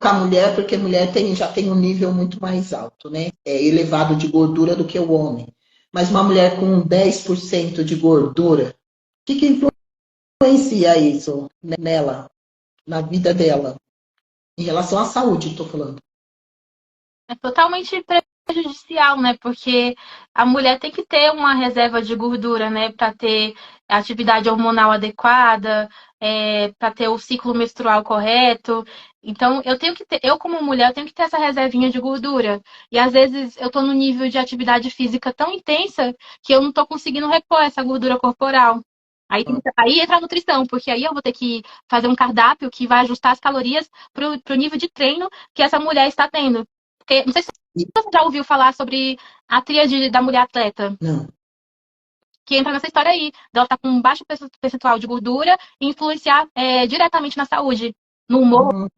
com a mulher, porque a mulher já tem um nível muito mais alto, né? É elevado de gordura do que o homem. Mas uma mulher com 10% de gordura, o que influencia isso nela, na vida dela? Em relação à saúde, estou falando. É totalmente prejudicial, né? Porque a mulher tem que ter uma reserva de gordura, né? Para ter a atividade hormonal adequada, para ter o ciclo menstrual correto. Então, eu tenho que ter, eu como mulher, eu tenho que ter essa reservinha de gordura. E às vezes eu tô no nível de atividade física tão intensa que eu não tô conseguindo repor essa gordura corporal. Aí entra a nutrição, porque aí eu vou ter que fazer um cardápio que vai ajustar as calorias pro nível de treino que essa mulher está tendo. Porque, não sei se você já ouviu falar sobre a tríade da mulher atleta, Não. que entra nessa história aí, dela estar com um baixo percentual de gordura e influenciar diretamente na saúde, no humor.